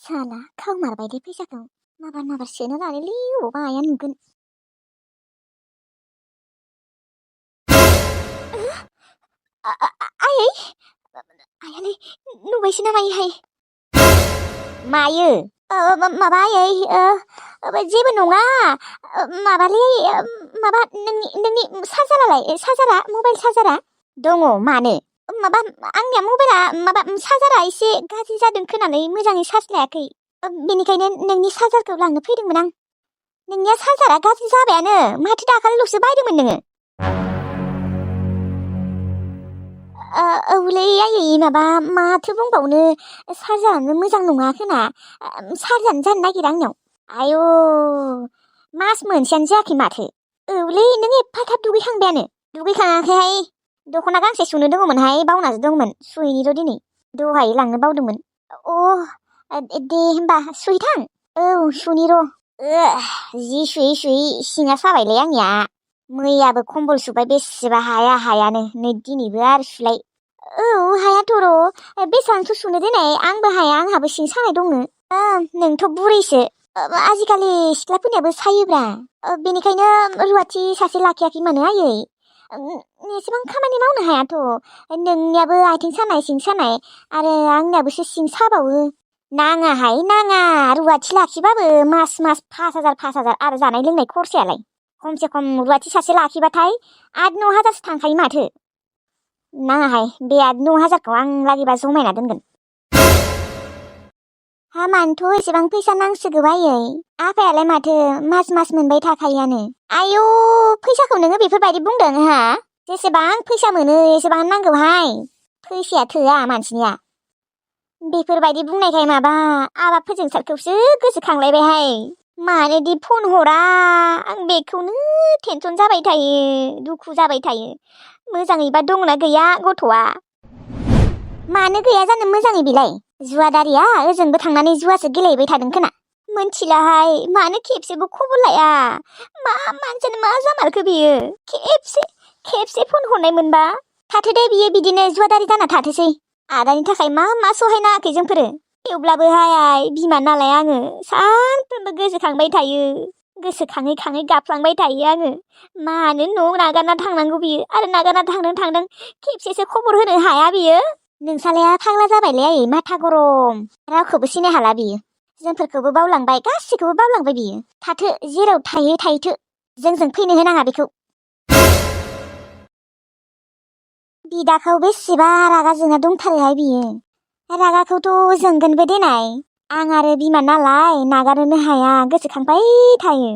साला खावमारबाय दे फैसाखौ माबार सोनो लानायलै अबावबा आइया नुगोन। आयै आइयालै नुबायसो नामा इहाय? मायो? माबा आयै जेबो नङा माबालै माबा नोंनि चार्जारा मबाइल चार्जारा दङ मानो? माबा आंनिया मबाइला माबा चार्जारा एसे गाज्रि जादों खोनानै मोजाङै चार्ज लायाखै। बेनिखायनो नोंनि चार्जारखौ लांनो फैदोंमोन आं। नोंनिया चार्जारा गाज्रि जाबायानो माथो दाखालिल'सो बायदोंमोन नोङो। औलै आयै माबा माथो बुंबावनो चार्जारानो मोजां नङा खोना चार्जानो जानो नागिरा आंनियाव। आयौ मास मोनसेयानो जायाखै माथो। औलै नों एफा थाब दुगैखांबायानो? दुगैखाङाखैहाय दख'ना गांसे सुनो दङमोनहाय बावनासो दंमोन सुहैनिर' दिनै दहाय लांनो बावदोंमोन। दे होमबा सुहैथां। औ सुनि र'। जि सुयै सिङा साबायलै आंनिया। मैयाबो कम्बल सुबाय बेसेबा हायानो नै दिनैबो आरो सुलाय। औ हायाथ' र' बेसेबांथो सुनो देनाय आंबो हाया आंहाबो सिं सानाय दंनो। नोंथ' बुरैसो आजिखालि सिख्लाफोरनियाबो सायोब्रा। बेनिखायनो रुवाथि सासे लाखियाखै मानो आयै? एसेबां खामानि मावनो हायाथ'। नोंनियाबो आथिं सानाय सिं सानाय आरो आंनियाबोसो सिं साबावो। नाङाहाय नाङा रुवाथि लाखिबाबो मास 5,000 आरो जानाय लोंनाय खरसायालाय। खमसे खम रुवाथि सासे लाखिबाथाय 8-9 हाजारसो थांखायो माथो। नाङाहाय बे 8-9 हाजारखौ आं लागैबा जमायना दोनगोन। मानोथ' एसेबां फैसा नांसोगौ आयै? आफायालाय माथो मास मोनबाय थाखायोआनो। आयौ फैसाखौ नोङो बेफोरबायदि बुंदों हा? जेसेबां फैसा मोनो एसेबां नांगौहाय। फैसाया थोआ मानसिनिया। बेफोरबायदि बुंनायखाय माबा आबा फोजोंसारखौसो गोसोखांलायबायहाय। मानोदि फन हरा आं बेखौनो टेनसन जाबाय थायो दुखु जाबाय थायो। मोजाङैबा दंना गैया गथ'आ? मानो गैया जानो मोजाङै बेलाय? जुवादारिया ओजोंबो थांनानै जुवासो गेलेहैबाय थादों खोना। मोनथिलाहाय मानो खेबसेबो खबर लाया? मानसियानो मा जामारखो बियो? खेबसे फन हरनाय मोनबा थाथो दे बियो बिदिनो जुवादारि जाना थाथोसै। आदानि थाखाय मा सहायनाङाखै जोंफोरो। थेवब्लाबोहाय बिमा नालाय आङो सानफ्रोमबो गोसोखांबाय थायो। गोसोखाङै गाफ्लांबाय थायो आङो। मानो न' नागारना थांनांगौ बियो आरो नागारना थांदों खेबसेसो खबर होनो हाया बियो। नोंसालाया फाग्ला जाबायलै आयै माथा गरम। रावखौबो सिनाय हाला बियो। जोंफोरखौबो बावलांबाय गासिखौबो बावलांबाय बियो। थाथो जेराव थायो थायोथो जोंजों फैनो होनाङा बेखौ। बिदाखौ बेसेबा रागा जोंना दंथारोहाय बियो। रागाखौथ' जोंगोनबो देनाय। आं आरो बिमा नालाय नागारनोनो हाया गोसोखांबाय थायो।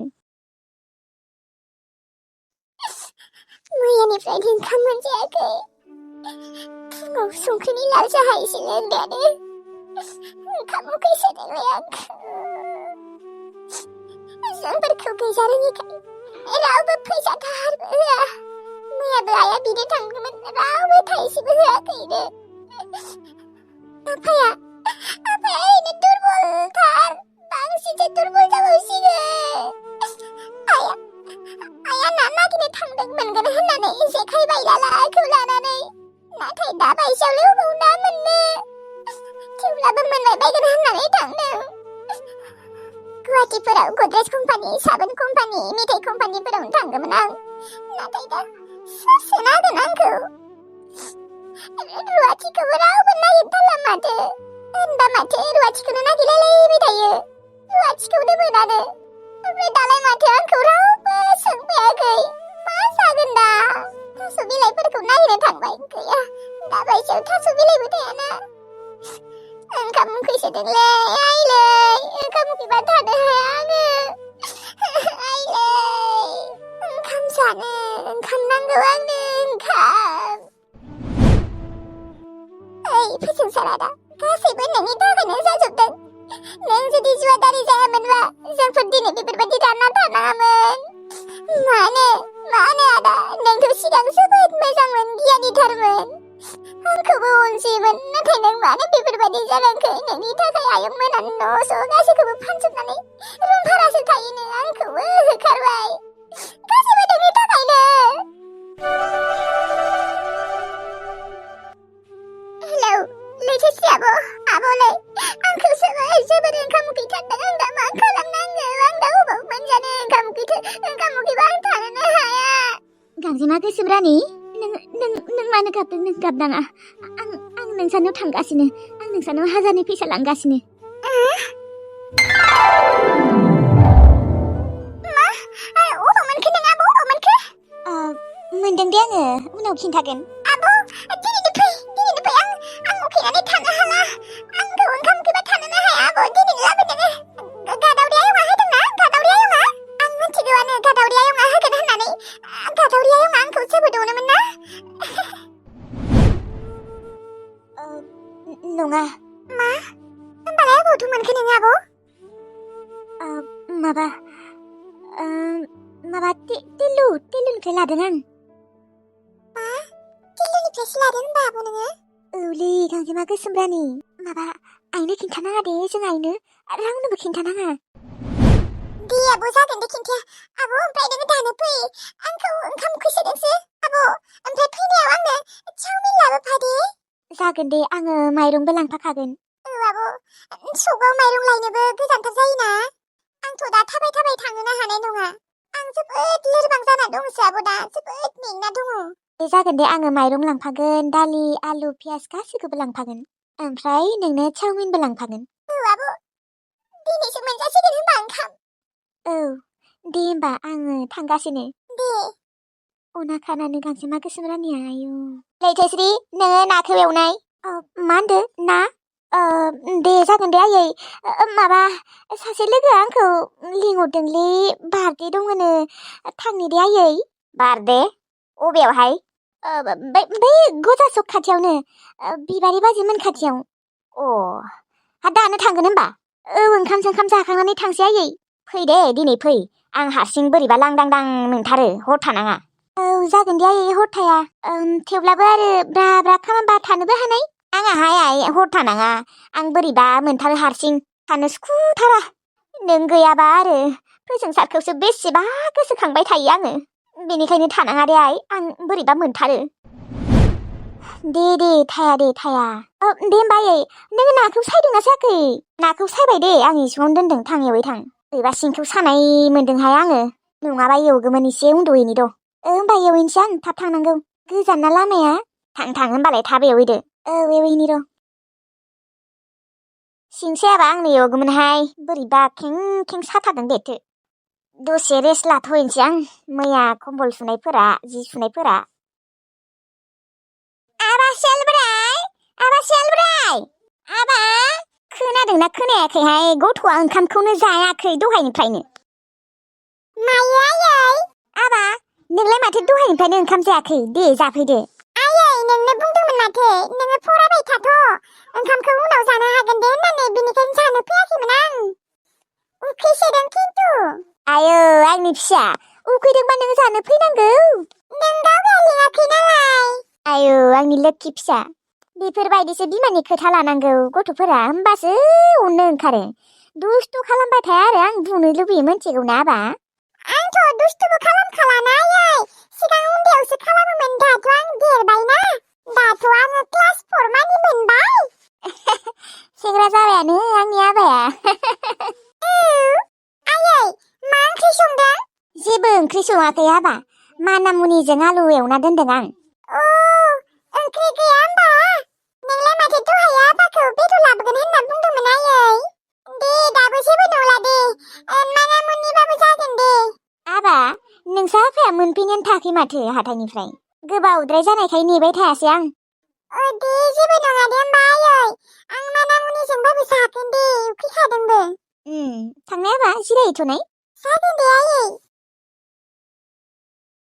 मैयानिफ्रायनो ओंखाम मोनजायाखै। फुङाव संख्रिनि लाल साहा एसे लोंनायानो ओंखाम उखैसोदोंलै आंखौ। जोंफोरखौ गैजारोङिखाय रावबो फैसा दाहारबो होआ। मैयाबो आइया बिनो थांदोंमोन रावबो थाइसेबो होआखैनो। आफाया ओरैनो दुरबलथार बांसिनसो दुरबल जाबावसिगोन। आइया ना नागिरनो थांदों मोनगोन होननानै जेखाइ बायलालाखौ लानानै। नाथाय दा बायसेयावलाय अबाव ना मोननो? थेवब्लाबो मोनबाय बायगोन होननानै थांदों। गुवाहाटिफोराव गद्रेज कम्पानि साबोन कम्पानि मेथाइ कम्पानिफोरावनो थांगौमोन आं। नाथाय दा सोर सोना होगोन आंखौ? रुवाथिखौबो रावबो नागिरथारला माथो। होनबा माथो रुवाथिखौनो नागिरलायलायबाय थायो। रुवाथिखौनो मोनानो। ओमफ्राय दालाय माथो आंखौ रावबो सोंफैयाखै। मा जागोन दा? थास' बिलाइफोरखौ नागिरनो थांबाय गैया। दा बायसेयाव थास' बिलाइबो थायाना। ओंखाम उखैसोदोंलै आइलै ओंखाम उखैबा थानो हाया आङो। आइलै ओंखाम जानो ओंखाम नांगौ आंनो ओंखाम। ओइ फोजोंसार आदा गासैबो नोंनि थाखायनो जाजोबदों। नों जुदि जुवादारि जायामोनबा जोंफोर दिनै बेफोरबायदि रानना थानाङामोन। मानो आदा नोंथ' सिगां जोबोद मोजांमोन गियानिथारमोन। आंखौबो अनसोयोमोन नाथाय नों मानो बेफोरबायदि जालांखो? नोंनि थाखाय आयं मोनानो न' गासैखौबो फानजोबनानै रुम भारासो थायोनो आंखौबो होखारबाय। गासैबो नोंनि थाखायनो। हेलौ लैथोसि आब'लै आंखौ जोबोद रानि नों मानो गाबदों नों गाबनाङा आं नोंसानाव थांगासिनो आं नोंसानाव 1000नि फैसा लांगासिनो अबाव मोनखो नों आब' अबाव मोनखो मोनदों दे आङो उनाव खिन्थागोन आब' दिनैनो फै आं उखैनानै थानो हाला आंखौ ओंखाम उखैबा थानोनो हाया आब' दिनैनो लाबो नोङो गादावरि आयंआ होदोंना गादावरि आयंआ आं मिथिगौआनो गादावरि आयंआ होगोन होननानै गादावरि आयंआ आंखौ जोबोदोंमोन ना नङा मा होनबालाय अबावथो मोनखो नोङो आब' माबा टिलुनिफ्राय लादों आं मा टिलुनिफ्रायसो लादों होनबा आब' नोङो औलै गांजेमा गोसोम रानि माबा आइनो खिन्थानाङा दे जों आइनो रावनोबो खिन्थानाङा दे आब' जागोन दे खिन्थाया आब' ओमफ्राय नोङो दानो फै आंखौ ओंखाम उखैसोदोंसो आब' ओमफ्राय फैनायाव आंनो चावमिन लाबोफा दे जागोन दे आङो माइरंबो लांफाखागोन औ आब' सगाव माइरं लायनोबो गोजानथार जायोना आंथ' दा थाबाय थांनोनो हानाय नङा आं जोबोद लोरबां जाना दंसो आब' दा जोबोद मेंना दङ दे जागोन दे आङो माइरं लांफागोन दालि आलु पियास गासैखौबो लांफागोन ओमफ्राय नोंनो चावमिनबो लांफागोन औ आब' दिनैसो मोनजासिगोन होनबा ओंखाम औ दे होमबा आङो थांगासिनो दे अना खानानै गांजेमा गोसोम रानिया आयु लैथोस्रि नोङो नाखौ एवनाय मा होनदो ना दे जागोन दे आयै माबा सासे लोगोआ आंखौ लिंहरदोंलै बार्थडे दङनो थांनि दे आयै बार्थडे अबेयावहाय बै गजासक खाथियावनो बिबारि बाजिमोन खाथियाव हा दानो थांगोन होमबा औ ओंखाम जाखांनानै थांसै आयै फै दे दिनै फै आं हारसिं बोरैबा लांदांदां मोनथारो हर थानाङा औ जागोन दे आयै हर थाया थेवब्लाबो आरो ब्रा खालामबा थानोबो हानाय आंहाहाय आइ हर थानाङा आं बोरैबा मोनथारो हारसिं थानो सुखुथारा नों गैयाबा आरो फोजोंसारखौसो बेसेबा गोसोखांबाय थायो आङो बेनिखायनो थानाङा दे आइ आं बोरैबा मोनथारो दे थाया दे होमबा आयै नोङो नाखौ सायदोंना सायाखै नाखौ सायबाय दे आं इसिङावनो दोनदों थां एवै थां बोरैबा सिंखौ सानाय मोनदोंहाय आङो नङाबा एवगौमोन एसे उन्दुहैनि र' होमबा एवहैनोसै आं थाब थांनांगौ गोजान ना लामाया थां होमबालाय थाब एवहैदो औ एवहैनि र' सिं सायाबा आंनो एवगौमोनहाय बोरैबा खें साथारदों बेथो दसे रेस्ट लाथ'हैनोसै आं मैया कम्बल सुनायफोरा जि सुनायफोरा आबा खोनादोंना खोनायाखैहाय गथ'आ ओंखामखौनो जायाखै दहायनिफ्रायनो मायो आयै आबा नोंलाय माथो दहायनिफ्रायनो ओंखाम जायाखै दे जाफैदो आयै नोंनो बुंदोंमोन माथो नोङो फरायबाय थाथ' ओंखामखौ उनाव जानो हागोन दे होननानै बिनिखायनो जानो फैयाखैमोन आं उखैसोदों खिन्थु आयो आंनि फिसा उखैदोंबा नों जानो फैनांगौ नों गावगाया लिङाखै नालाय आयो आंनि लोक्षि फिसा बेफोरबायदिसो बिमानि खोथा लानांगौ गथ'फोरा होमबासो अननो ओंखारो दुस्थ' खालामबाय थाया आरो आं बुंनो लुबैयो मोनथिगौ ना आबा आंथ' दुस्थ'बो खालामखालाना आयै सिगां उन्दैयावसो खालामोमोन दाथ' आं देरबायना दाथ' आङो क्लास 4 मानि मोनबाय सेंग्रा जाबायानो आंनि आबाया आयै मा ओंख्रि संदों जेबो ओंख्रि सङाखै आबा मानामुनिजों आलु एवना दोनदों आं ओंख्रि गैया होमबा नोंलाय माथो दहाय आबाखौ बेदर लाबोगोन होनना बुंदोंमोन आयै दे दाबो जेबो नंला दे मानामुनिबाबो जागोन दे आबा नोंसा आफाया मोनफैनायानो थाखै माथो हाथायनिफ्राय गोबावद्राय जानायखाय नेबाय थायासै आं दे जेबो नङा दे होमबा आयै आं मानामुनिजोंबाबो जागोन दे उखैखादोंबो थांनाय आबा जिरायहैथ'नाय जागोन दे आयै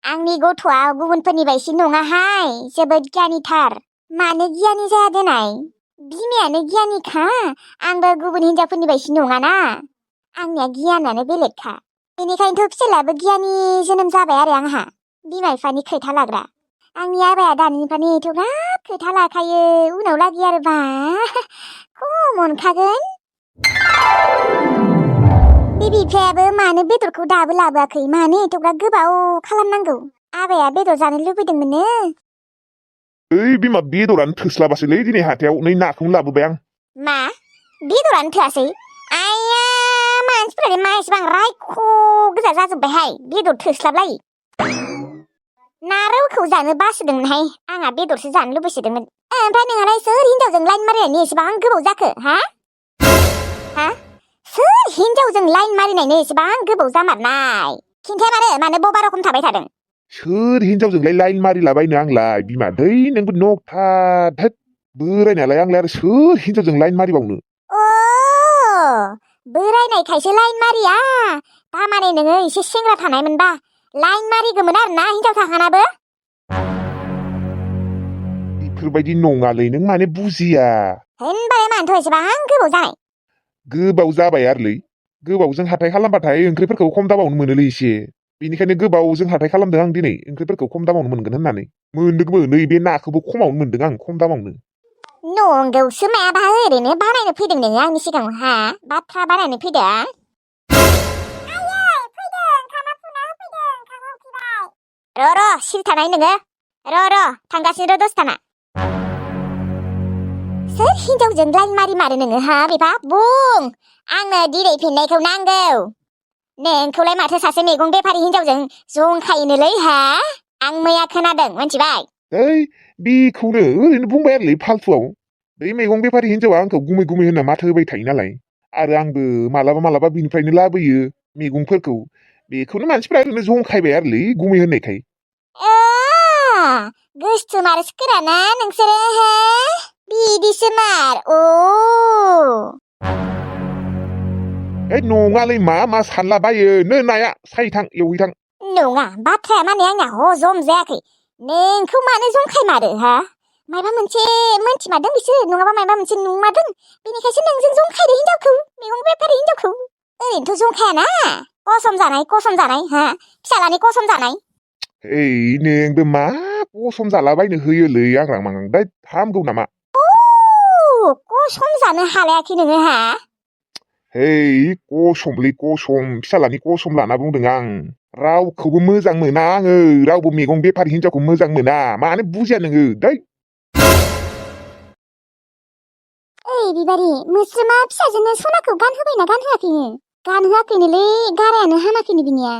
आंनि गथ'आ गुबुनफोरनि बायदि नङाहाय जोबोद गियानिथार मानो गियानि जाया देनाय बिमायानो गियानिखा आंबो गुबुन हिनजावफोरनि बायदि नङाना आंनिया गियानानो बेलेगखा बेनिखायनोथ' फिसालायाबो गियानि जोनोम जाबाय आरो आंहा बिमा बिफानि खोथा लाग्रा आंनि आबाया दानिफ्रायनो एथ'ग्राब खोथा लाखायो उनाव लागै आरो बा खम मोनखागोन बे बिफायाबो मानो बेदरखौ दाबो लाबोआखै मानो एथ'ग्राब गोबाव खालामनांगौ आबाया बेदर जानो लुबैदोंमोननो ओइ बिमा बेदरानो थोस्लाबासैलै दिनै हाथायाव नै नाखौनो लाबोबाय आं मा बेदरानो थोआसै आइया मानसिफोरानो मा एसेबां रायख' गोजा जाजोब्बायहाय बेदर थोस्लाबलायै ना रौखौ जानो बासोदोंमोनहाय आंहा बेदरसो जानो लुबैसोदोंमोन ओमफ्राय नोंहालाय सोर हिनजावजों लाइन मारिनायनि एसेबां गोबाव जाखो हा सोर हिनजावजों लाइन मारिनायनि एसेबां गोबाव जामारनाय खिन्थाया मानो बबा रखम थाबाय थादों सोर हिनजावजोंलाय लाइन मारिलाबायनो आंलाय बिमा दै नोंबो नकथा धोद बोरायनायालाय आंलाय आरो सोर हिनजावजों लाइन मारिबावनो बोरायनायखायसो लाइन मारिया दामाने नोङो एसे सेंग्रा थानायमोनबा लाइन मारिगौमोन आरोना हिनजाव थाखानाबो बेफोरबायदि नङालै नों माने बुजिया होनबालाय मानोथ' एसेबां गोबाव जानाय गोबाव जाबाय आरोलै गोबावजों हाथाय खालामबाथाय ओंख्रिफोरखौ खम दामावनो मोनोलै एसे बेनिखायनो गोबावजों हाथाय खालामदों आं दिनै ओंख्रिफोरखौ खम दामावनो मोनगोन होननानै मोनदोंबो नैबे नाखौबो खमावनो मोनदों आं खम दामावनो नंगौसो मायाबा ओरैनो बानायनो फैदों नोङो आंनि सिगाङाव हा बाथ्रा बानायनो फैदों र' सिरि थानाय नोङो र' थांगासिनो दसे थाना सोर हिनजावजों लाइन मारो नोङो हा बिफा बुं आंनो दिनै फिननायखौ नांगौ नोंखौलाय माथो सासे मैगं बेफारि हिनजावजों जंखायोनोलै हा आं मैया खोनादों मिथिबाय बेखौनो ओरैनो बुंबाय आरोलै फाल्थुआव बै मैगं बेफारि हिनजावा आंखौ गुमै गुमै होनना माथो होबाय थायो नालाय आरो आंबो मालाबा बिनिफ्रायनो लाबोयो मैगंफोरखौ बेखौनो मानसिफ्रा ओरैनो जंखायबाय आरोलै गुमै होननायखाय गोसो मारसोगोराना नोंसोरो हे बिदिसो मार नङालै मा सानलाबायो नो नाया सायथां एवहैथां नङा बाथ्राया माने आंना हजम जायाखै नोंखौ मानो जंखायमारो हा मायबा मोनसे मोनथिमारदों बिसोर नङाबा मायबा मोनसे नुमारदों बेनिखायसो नोंजों जंखायदों हिनजावखौ मैगं बेफारि हिनजावखौ ओरैनोथ' जंखायाना कसम जानाय हा फिसालानि कसम जानाय नोंबो मा कसम जालाबायनो होयोलै आग्रां माग्रां दै हामगौ नामा कसम जानो हालायाखै नोङो हा कसमलै कसम फिसालानि कसम लाना बुंदों आं रावखौबो मोजां मोना आङो रावबो मैगं बेफारि हिनजावखौ मोजां मोना मानो बुजिया नोङो दै बिबारि मोस्रोमा फिसाजोनो सनाखौ गानहोबायना गानहोआखैनो गानहोआखैनोलै गारायानो हामाखैनो बिनिया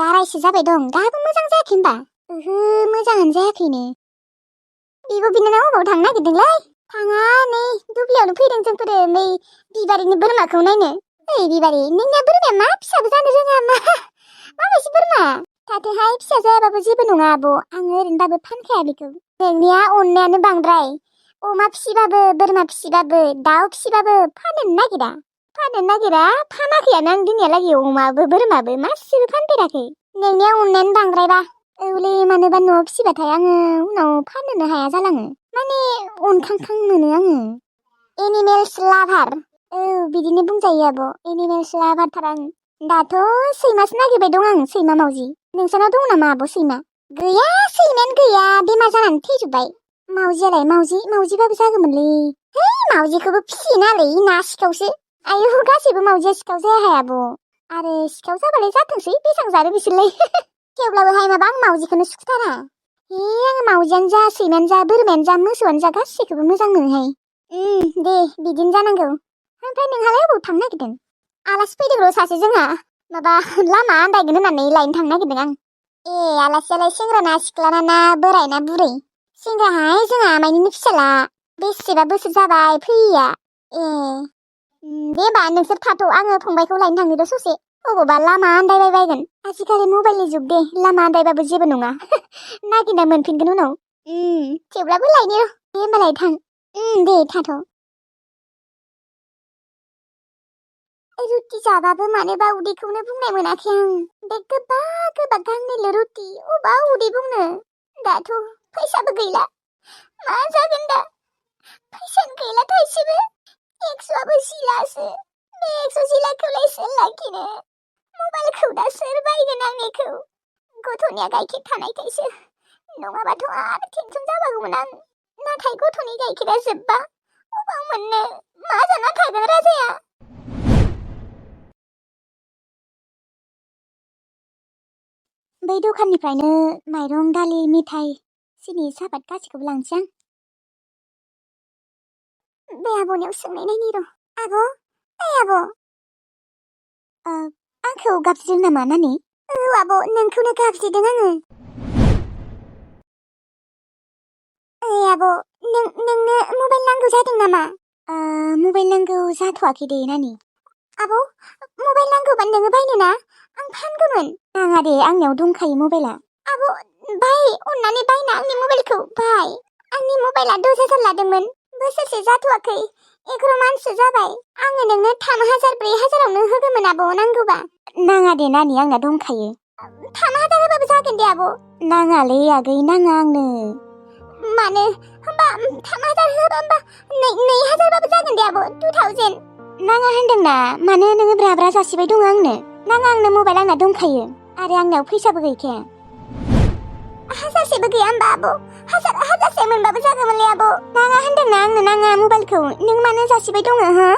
गारायसो जाबाय दं दाबो मोजां जायाखै होनबा मोजाङानो जायाखैनो बिब' बिनानाव अबाव थांनो नागिरदोंलै थाङा नै दुब्लियावनो फैदों जोंफोरो नै बिबारिनि बोरमाखौ नायनो बिबारि नोंनिया बोरमाया मा फिसाबो जानो रोङा माबायदि बोरमा थाथोहाय फिसा जायाबाबो जेबो नङा आब' आङो ओरैनोबाबो फानखाया बेखौ नोंनिया अननायानो बांद्राय अमा फिसिबाबो बोरमा फिसिबाबो दाउ फिसिबाबो फाननो नागिरा फानाखैयानो आं दिनैहालागै अमाबो बोरमाबो मासेबो फानफेराखै नोंनिया अननायानो बांद्रायबा औलै मानोबा न'आव फिसिबाथाय आङो उनाव फाननोनो हाया जालाङो माने अनखांखां मोनो आङो एनिमेल्स लाभार बिदिनो बुंजायो आब' एनिमेल्स लाभारथार आं दाथ' सैमासो नागिरबाय दं आं सैमा मावजि नोंसानाव दं नामा आब' सैमा गैया सैमायानो गैया बेमार जानानै थैजोब्बाय मावजियालाय मावजिबाबो जागौमोनलै मावजिखौबो फिसियो नालाय ना सिखावसो आयु गासैबो मावजिया सिखाव जायाहाय आब' आरो सिखाव जाबालाय जाथोंसै बेसां जानो बिसोरलाय थेवब्लाबोहाय माबा आं मावजिखौनो सुखुथारा आङो मावजियानो जा सैमायानो जा बोरमायानो जा मोसौआनो जा गासैखौबो मोजां मोनोहाय दे बिदिनो जानांगौ ओमफ्राय नोंहालाय अबाव थांनो नागिरदों आलासि फैदों र' सासे जोंहा माबा लामा आन्दायगोन होननानै लायनो थांनो नागिरदों आं आलासियालाय सेंग्राना सिख्लाना ना बोराय ना बुरै सेंग्राहाय जोंहा आमाइनिनो फिसाला बेसेबा बोसोर जाबाय फैयैया दे होमबा नोंसोर थाथ' आङो फंबायखौ लायनो थांनो र' ससे अबावबा लामा आन्दायबाय बायगोन आजिखालि मबाइलनि जुग दे लामा आन्दायबाबो जेबो नङा नागिरना मोनफिनगोन उनाव थेवब्लाबो लायनो र' दे होमबालाय थां दे थाथ' रुटि जाबाबो मानोबा उदैखौनो बुंनाय मोनाखै आं बे गोबा गांनैल' रुटि अबाव उदै बुंनो दाथ' फैसाबो गैला मा जागोन दा फैसानो गैला थाइसेबो 100आबो सिलासो बे 100 सिलाखौलाय सोर लाखिनो मबाइलखौ दा सोर बायगोन आंनिखौ गथ'निया गाइखेर थानायखायसो नङाबाथ' आरो टेनसन जाबागौमोन आं नाथाय गथ'नि गाइखेरा जोब्बा अबाव मोननो मा जाना थागोन राजाया बै दखाननिफ्रायनो माइरं दालि मिथाइ सिनि सापात गासिखौबो लांसै आं बे आब'नियाव सोंनाय नायनि र' आब' आब' आंखौ गाबज्रिदों नामा नानि आब' नोंखौनो गाबज्रिदों आङो आब' नोंनो मबाइल नांगौ जादों नामा? मबाइल नांगौ जाथ'वाखै दे नानि। आब' मबाइल नांगौबा नोङो बायनो ना? आं फानगौमोन। नाङा दे, आंनियाव दंखायो मबाइला। आब' बाय, अननानै बायना आंनि मबाइलखौ बाय। आंनि मबाइला 10,000 लादोंमोन। बोसोरसे जाथ'वाखै, 11 मान्थसो जाबाय। आङो नोंनो 3,000 4,000आवनो होगौमोन आब' नांगौबा। नाङा दे नानि, आंना दंखायो। 3,000 होबाबो जागोन दे आब'। नाङालै आगै, नाङा आंनो। मानो? होमबा 3,000 होबा 2,000 बाबो जागोन दे आब', 2,000। नाङा होनदोंना, मानो नोङो ब्रा जासिबाय दङ आंनो? नाङा आंनो मबाइल, आंना दंखायो। आरो आंनाव फैसाबो गैखाया। 1,000सेबो गैया होमबा आब'? 1,000 मोनबाबो जागौमोनलै आब'। नाङा होनदोंना आंनो नाङा मबाइलखौ। नों मानो जासिबाय दङ हो?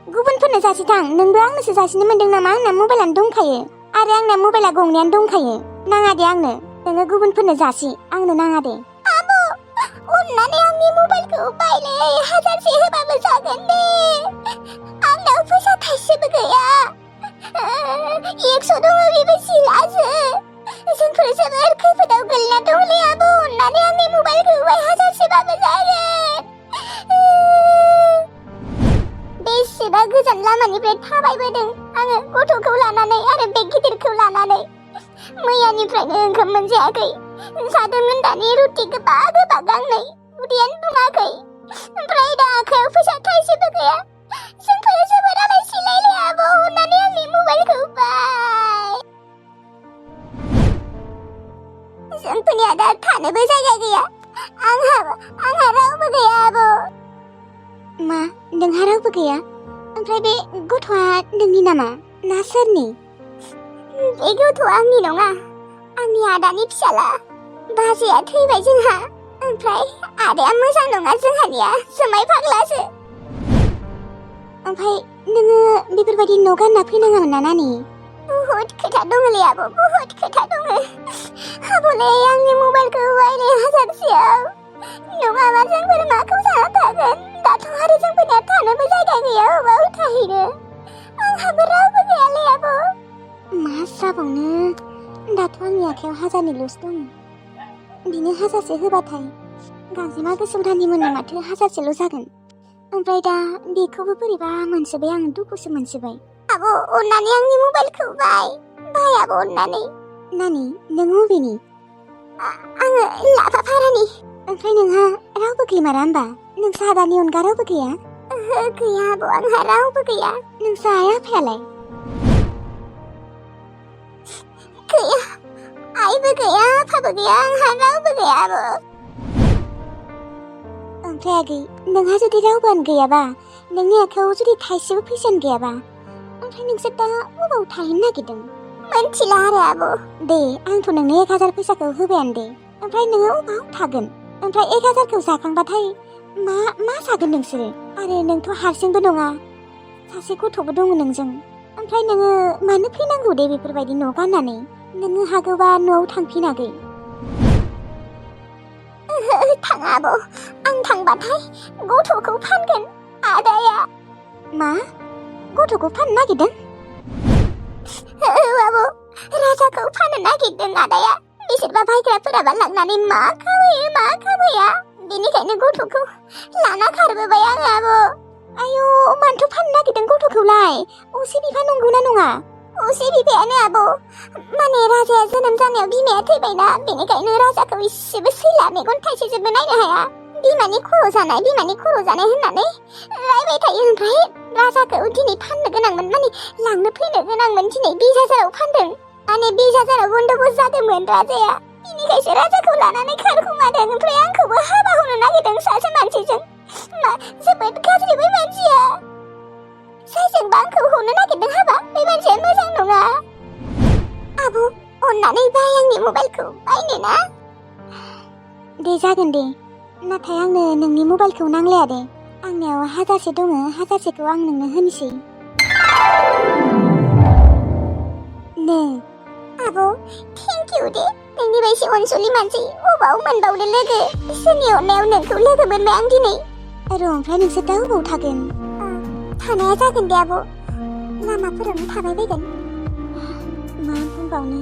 गुबुनफोरनो जासिथां, नोंबो आंनोसो जासिनो मोनदों नामा? आंना मबाइलानो दंखायो। आरो आंना मबाइला गंनैयानो दंखायो। नाङा दे आंनो, नोङो गुबुनफोरनो जासि, आंनो नाङा दे। आब' अननानै आंनि मबाइलखौ बायलै, 1,000से होबाबो जागोन दे। आंनाव फैसा थाइसेबो गैया। 100 दङ, बेबो सिलासो। जोंफोर जोबोर खैफोदाव गोलैना दंलै आब', अननानै आंनि मबाइलखौ बाय, 1,000सेबाबो जागोन। बेसेबा गोजान लामानिफ्राय थाबायबोदों आङो गथ'खौ लानानै आरो बेग गिदिरखौ लानानै। मैयानिफ्रायनो ओंखाम मोनजायाखै। जादोंमोन दानि रुटि गोबा गांनै, उदैयानो बुङाखै। ओमफ्राय दा आखायाव फैसा थाइसेबो गैया। जोंफोर जोबोर आलाय सिलायलै आब', अननानै आंनि मबाइलखौ बाय। जोंफोरनिया दा थानोबो जायगा गैया। आंहा रावबो गैया आब'। मा, नोंहा रावबो गैया? ओमफ्राय बे गथ'आ नोंनि नामा ना सोरनि? बे गथ'आ आंनि नङा, आंनि आदानि फिसाला। बाजैया थैबाय जोंहा। ओमफ्राय आदाया मोजां नङा जोंहानिया, जुमाय फाग्लासो। ओमफ्राय नोङो बेफोरबायदि न' गानना फैनाङामोन ना नानि? बुहुद खोथा दङलै आब', बुहुद खोथा दङ। आब'लै आंनि मबाइलखौ बायलै 1,000सेआव। नङाबा जोंफोर माखौ जाना थागोन? दाथ' आरो जोंफोरनिया थानोबो जायगा गैया, अबाव थाहैनो? आंहाबो रावबो गैयालै आब'। मा जाबावनो, दाथ' आंनि आखायाव 1,000निल'सो दङ। बिनो 1,000से होबाथाय गांजेमा गोसोम रानिमोननो माथो 1,000सेल' जागोन। ओमफ्राय दा बेखौबो बोरैबा मोनजोब्बाय, आं दुखुसो मोनजोब्बाय। आब' अननानै आंनि मबाइलखौ बाय आब' अननानै। नानि, नों बबेनि? आङो लाफाफारानि। ओमफ्राय नोंहा रावबो गैमारा होमबा? नोंसा आदानि अनगा रावबो गैया? ओहो गैया आब', आंहा रावबो गैया। नोंसा आइ आफायालाय? गैया, आइबो गैया, आफाबो गैया, आंहा रावबो गैया आब'। ओमफ्राय आगै, नोंहा जुदि रावबोआनो गैयाबा, नोंनि आखायाव जुदि थाइसेबो फैसायानो गैयाबा, ओमफ्राय नोंसोर दा बबाव थाहैनो नागिरदों? मोनथिला आरो आब'। दे, आंथ' नोंनो 1,000 फैसाखौ होबायानो दे। ओमफ्राय नोङो अबाव थागोन? ओमफ्राय 1,000खौ जाखांबाथाय मा जागोन नोंसोरो? आरो नोंथ' हारसिंबो नङा, सासे गथ'बो दङ नोंजों। ओमफ्राय नोङो मानो फैनांगौ दे बेफोरबायदि न' गाननानै? नोङो हागौबा न'आव थांफिन आगै। थाङा आब', आं थांबाथाय गथ'खौ फानगोन आदाया। मा? गथ'खौ फाननो नागिरदों? औ आब', राजाखौ फाननो नागिरदों आदाया। बिसोरबा बायग्राफोराबा लांनानै मा खामैया। बेनिखायनो गथ'खौ लाना खारबोबाय आं आब'। आयौ, मानोथ' फाननो नागिरदों गथ'खौलाय? असे बिफा नंगौना नङा? असे बिफायानो आब'। माने राजाया जोनोम जानायाव बिमाया थैबायना, बेनिखायनो राजाखौ इसेबो सैला, मेगन थाइसेजोंबो नायनो हाया। बिमानि खर' जानाय होननानै रायबाय थायो। ओमफ्राय राजाखौ दिनै फाननो गोनांमोन, माने लांनो फैनो गोनांमोन। दिनै 20,000आव फानदों। माने 20,000आव बन्दोबस्त जादोंमोन राजाया। बिनिखायसो राजाखौ लानानै खारखुमादों। ओमफ्राय आंखौबो हाबा होनो नागिरदों सासे मानसिजों। जोबोद गाज्रि बै मानसिया। जायजोंबा आंखौ हरनो नागिरदों हाबा, बे मानसिया मोजां नङा। आब' अननानै बाय आंनि मबाइलखौ, बायनो ना? दे जागोन दे, नाथाय आंनो नोंनि मबाइलखौ नांलाया दे। आंनियाव 1,000से दङ, 1,000सेखौ आं नोंनो होनोसै। नो आब' थेंक इउ दे, नोंनि बायदि अनसुलि मानसि अबाव मोनबावनो लोगो। इसोरनि अननायाव नोंखौ लोगो मोनबाय आं दिनै। र' ओमफ्राय नोंसोर दा अबाव थागोन? थानाया जागोन दे आब', लामाफोरावनो थाबाय बायगोन। मा बुंबावनो,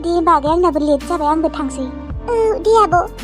दे होमबा आगै, आंनाबो लेट जाबाय, आंबो थांसै। औ दे आब'।